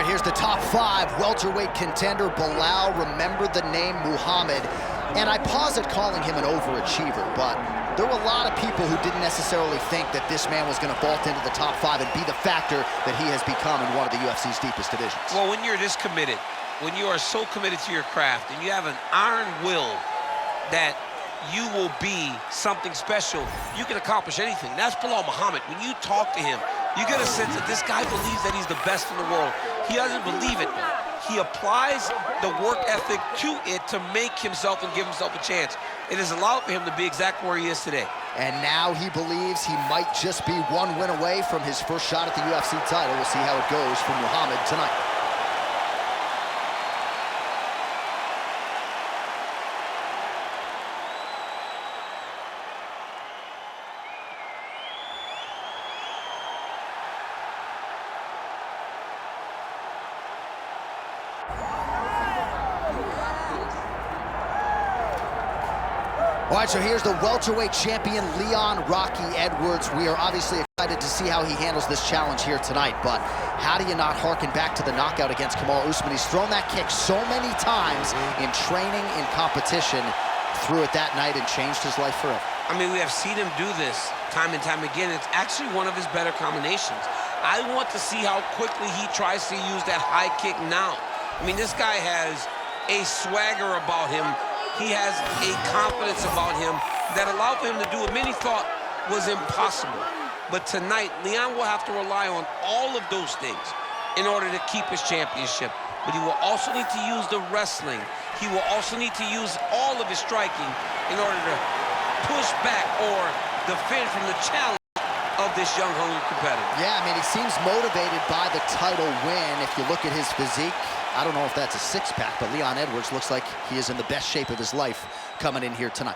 right, here's the top 5 welterweight contender, Belal. Remember the name Muhammad. And I pause at calling him an overachiever, but there were a lot of people who didn't necessarily think that this man was going to vault into the top 5 and be the factor that he has become in one of the UFC's deepest divisions. Well, when you're this committed, when you are so committed to your craft, and you have an iron will that you will be something special, you can accomplish anything. That's Belal Muhammad. When you talk to him, you get a sense that this guy believes that he's the best in the world. He doesn't believe it. He applies the work ethic to it to make himself and give himself a chance. It has allowed for him to be exactly where he is today. And now he believes he might just be one win away from his first shot at the UFC title. We'll see how it goes for Muhammad tonight. All right, so here's the welterweight champion, Leon Rocky Edwards. We are obviously excited to see how he handles this challenge here tonight, but how do you not harken back to the knockout against Kamaru Usman? He's thrown that kick so many times in training, in competition, threw it that night and changed his life forever. I mean, we have seen him do this time and time again. It's actually one of his better combinations. I want to see how quickly he tries to use that high kick now. I mean, this guy has a swagger about him. He has a confidence about him that allowed for him to do what many thought was impossible. But tonight, Leon will have to rely on all of those things in order to keep his championship. But he will also need to use the wrestling. He will also need to use all of his striking in order to push back or defend from the challenge of this young, hungry competitor. Yeah, I mean, he seems motivated by the title win. If you look at his physique, I don't know if that's a six-pack, but Leon Edwards looks like he is in the best shape of his life coming in here tonight.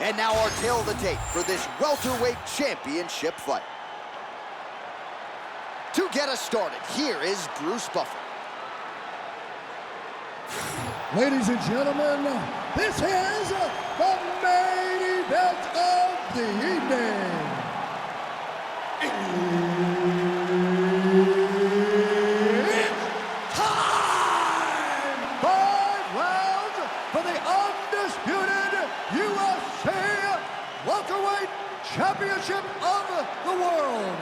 And now our tale of the tape for this welterweight championship fight. To get us started, here is Bruce Buffer. Ladies and gentlemen, this is the main event of the evening. It's time! 5 rounds for the undisputed UFC welterweight championship of the world.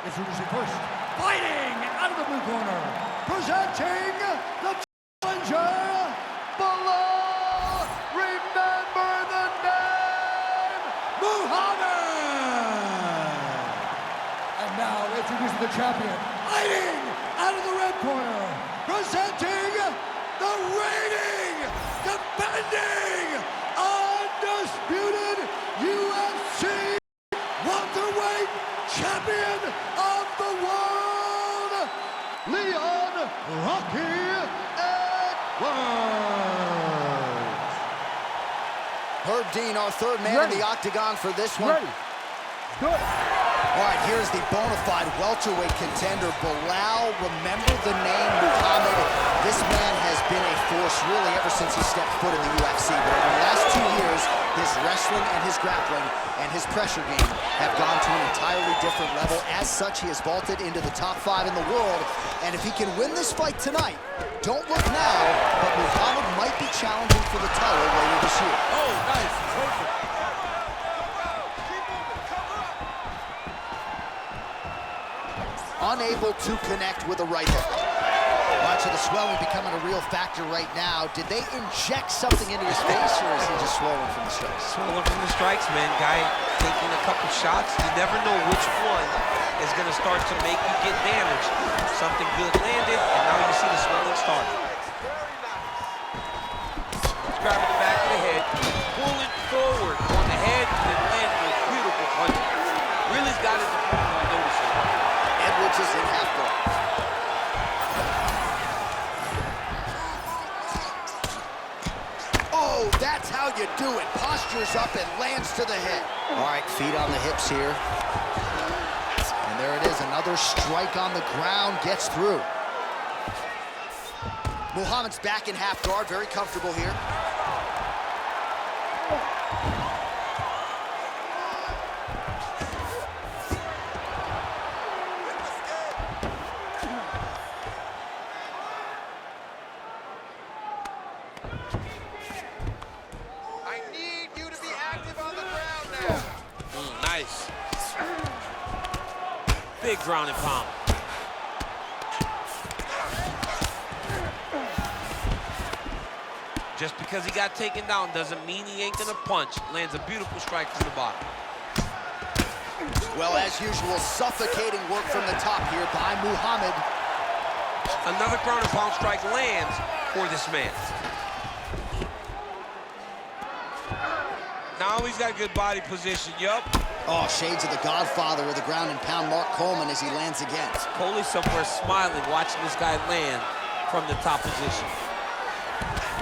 Introducing first, fighting out of the blue corner, presenting the challenger, Belal. Remember the name, Muhammad. And now introducing the champion, fighting out of the red corner, presenting the reigning, defending, undisputed UFC welterweight champion of the world, Leon Rocky Edwards. Herb Dean, our third man in the octagon for this one. Ready. Good. All right, here's the bona fide welterweight contender, Belal. Remember the name Muhammad. This man has been a force really ever since he stepped foot in the UFC. But over the last 2 years, his wrestling and his grappling and his pressure game have gone to an entirely different level. As such, he has vaulted into the top 5 in the world. And if he can win this fight tonight, don't look now, but Muhammad might be challenging for the title later this year. Oh, nice. Perfect. Unable to connect with a right hook. Much of the swelling becoming a real factor right now. Did they inject something into his face, or is he just swollen from the strikes? Swollen from the strikes, man. Guy taking a couple shots. You never know which one is going to start to make you get damaged. Something good landed, and now you see the swelling start. He's grabbing the back of the head, pulling forward on the head, and then landing a beautiful punch. Really's got his opponent noticing. Edwards is in half guard. Oh, that's how you do it. Postures up and lands to the head. All right, feet on the hips here. And there it is, another strike on the ground, gets through. Muhammad's back in half guard, very comfortable here. Big ground and pound. Just because he got taken down doesn't mean he ain't gonna punch. Lands a beautiful strike from the bottom. Well, as usual, suffocating work from the top here by Muhammad. Another ground and pound strike lands for this man. Now he's got good body position, yup. Oh, shades of the godfather of the ground and pound, Mark Coleman, as he lands again. Coley somewhere smiling, watching this guy land from the top position.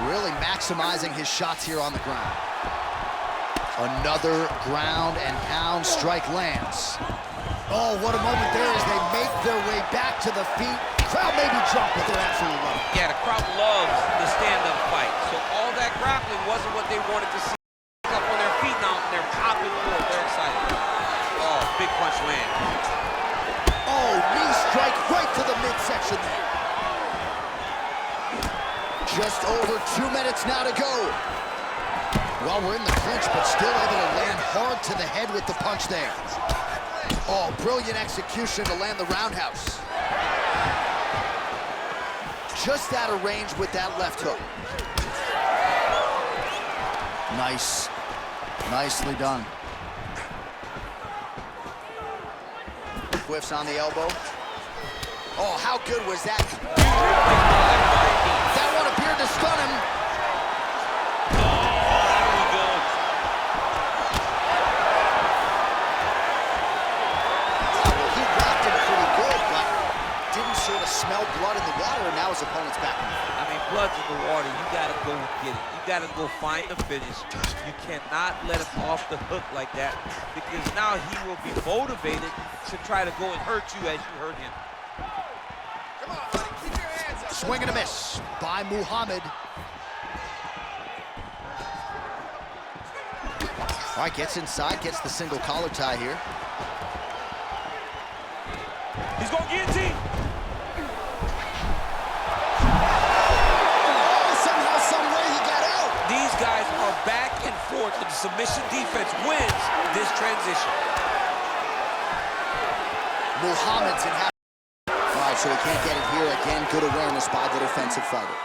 Really maximizing his shots here on the ground. Another ground and pound strike lands. Oh, what a moment there as they make their way back to the feet. Crowd maybe jump, but they're absolutely right. Yeah, the crowd loves the stand-up fight. So all that grappling wasn't what they wanted to see. Up on their feet now, and they're popping forward. They're excited. Oh, big punch land. Oh, knee strike right to the midsection there. Just over 2 minutes now to go. Well, we're in the clinch, but still able to land hard to the head with the punch there. Oh, brilliant execution to land the roundhouse. Just out of range with that left hook. Nice. Nicely done. Whiffs on the elbow. Oh, how good was that? That one appeared to stun him. Well, he rocked him pretty good, but didn't sort of smell blood in the water, and now his opponent's back. I mean, blood's in the water. You gotta go get it. You gotta go find the finish. You cannot let him off the hook like that, because now he will be motivated to try to go and hurt you as you hurt him. Come on, buddy, keep your hands up. Swing and a miss by Muhammad. All right, gets inside, gets the single collar tie here. He's gonna guillotine. Somehow, some way he got out. These guys are back and forth. The submission defense wins this transition. Muhammad's in half. All right, so he can't get it here. Again, good awareness by the defensive fighter.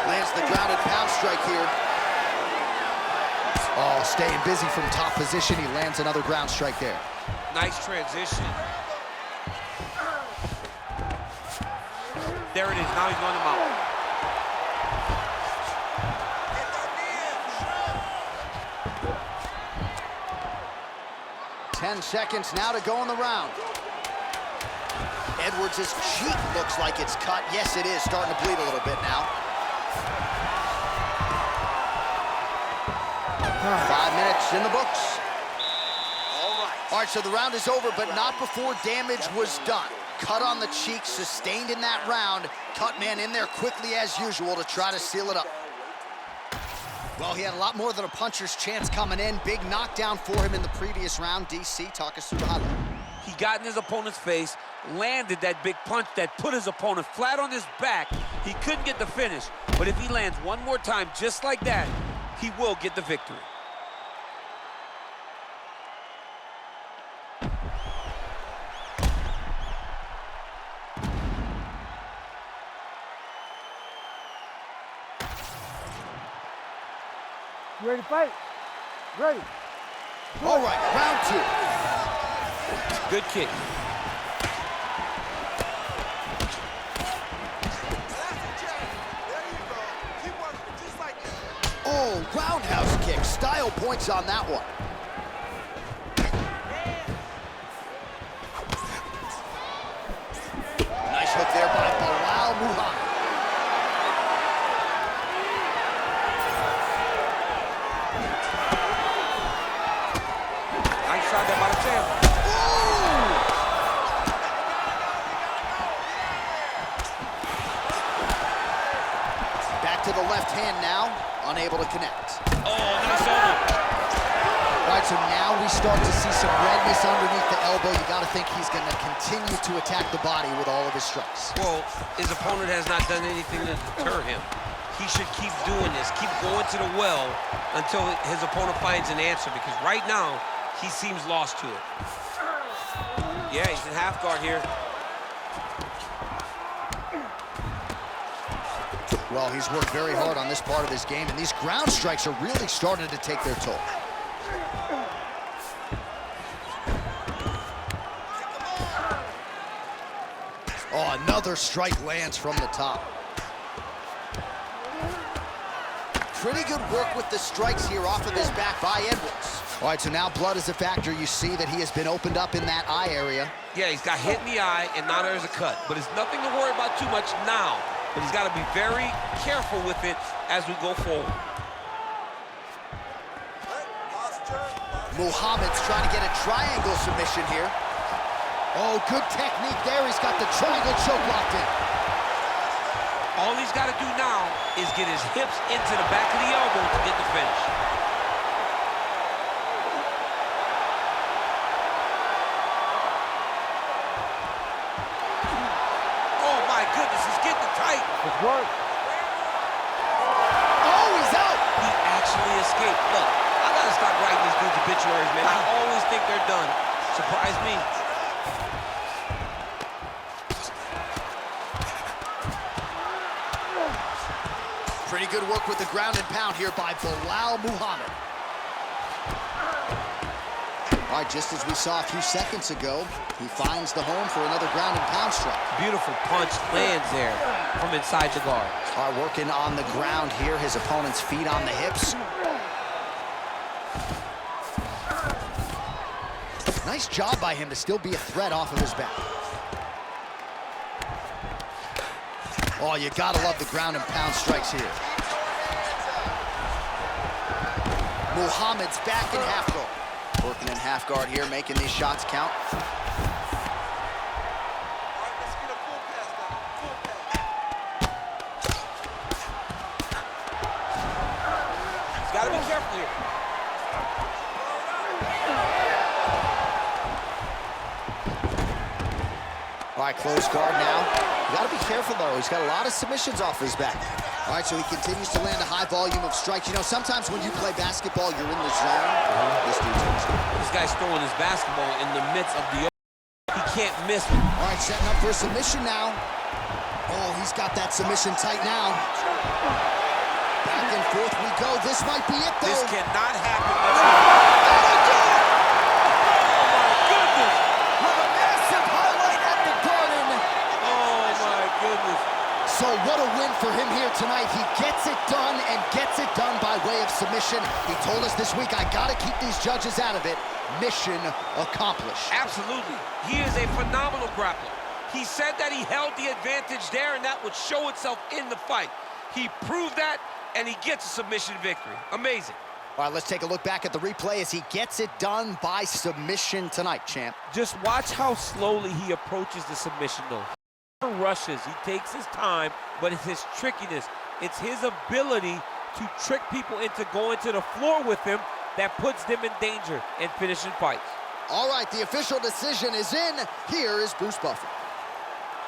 Lands the grounded pound strike here. Oh, staying busy from top position. He lands another ground strike there. Nice transition. There it is. Now he's going to mount. 10 seconds now to go in the round. Edwards' cheek looks like it's cut. Yes, it is. Starting to bleed a little bit now. 5 minutes in the books. All right, so the round is over, but not before damage was done. Cut on the cheek, sustained in that round. Cut man in there quickly as usual to try to seal it up. Well, he had a lot more than a puncher's chance coming in. Big knockdown for him in the previous round. DC, talk us through the highlight. He got in his opponent's face, landed that big punch that put his opponent flat on his back. He couldn't get the finish, but if he lands one more time just like that, he will get the victory. You ready to fight? Ready. All right, round two. Good kick. Oh, roundhouse kick. Style points on that one. Nice hook there by Belal Muhammad. Nice shot there by the champ. Back to the left hand now, unable to connect. Oh, nice elbow. All right, so now we start to see some redness underneath the elbow. You got to think he's going to continue to attack the body with all of his strikes. Well, his opponent has not done anything to deter him. he should keep doing this, keep going to the well until his opponent finds an answer, because right now, he seems lost to it. Yeah, he's in half guard here. Well, he's worked very hard on this part of his game, and these ground strikes are really starting to take their toll. Oh, another strike lands from the top. Pretty good work with the strikes here off of his back by Edwards. All right, so now blood is a factor. You see that he has been opened up in that eye area. Yeah, he's got hit in the eye, and now there's a cut. But it's nothing to worry about too much now. But he's got to be very careful with it as we go forward. Muhammad's trying to get a triangle submission here. Oh, good technique there. He's got the triangle choke locked in. All he's got to do now is get his hips into the back of the elbow to get the finish. Oh, my goodness, he's getting tight. Good work. Oh, he's out. He actually escaped. Look, I got to stop writing these dudes obituaries, man. I always think they're done. Surprise me. Pretty good work with the ground and pound here by Belal Muhammad. All right, just as we saw a few seconds ago, he finds the home for another ground and pound strike. Beautiful punch lands there from inside the guard. All right, working on the ground here, his opponent's feet on the hips. Nice job by him to still be a threat off of his back. Oh, you gotta love the ground and pound strikes here. Muhammad's back in half guard. Working in half guard here, making these shots count. He's got to be careful here. All right, close guard now. You gotta be careful though. He's got a lot of submissions off his back. All right, so he continues to land a high volume of strikes. You know, sometimes when you play basketball, you're in the zone. This Guy's throwing his basketball in the midst of the open. He can't miss it. All right, setting up for a submission now. Oh, he's got that submission tight now. Back and forth we go. This might be it, though. This cannot happen. Oh, my Goodness. With a massive highlight at the Garden. Oh, my goodness. So what a win for him here tonight. He gets it done and gets it done by way of submission. He told us this week, I got to keep these judges out of it. Mission accomplished. Absolutely. He is a phenomenal grappler. He said that he held the advantage there, and that would show itself in the fight. He proved that, and he gets a submission victory. Amazing. All right, let's take a look back at the replay as he gets it done by submission tonight, champ. Just watch how slowly he approaches the submission, though. He never rushes. He takes his time, but it's his trickiness. It's his ability to trick people into going to the floor with him that puts them in danger and finishing fights. All right, the official decision is in. Here is Bruce Buffer.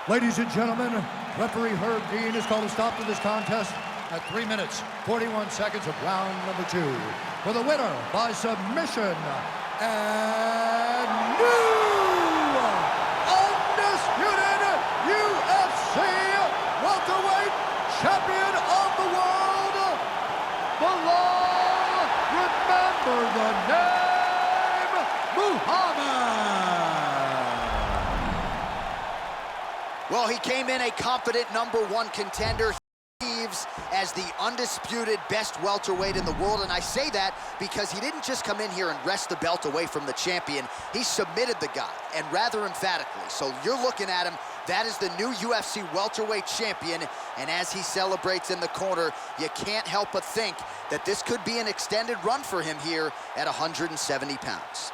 Ladies and gentlemen, referee Herb Dean has called a stop to this contest at 3 minutes, 41 seconds of round number 2. For the winner by submission, and new undisputed UFC welterweight champion of the world, Belal, remember the name, Muhammad. Well, he came in a confident #1 contender. As the undisputed best welterweight in the world, and I say that because he didn't just come in here and wrest the belt away from the champion. He submitted the guy, and rather emphatically. So you're looking at him, that is the new UFC welterweight champion, and as he celebrates in the corner, you can't help but think that this could be an extended run for him here at 170 pounds.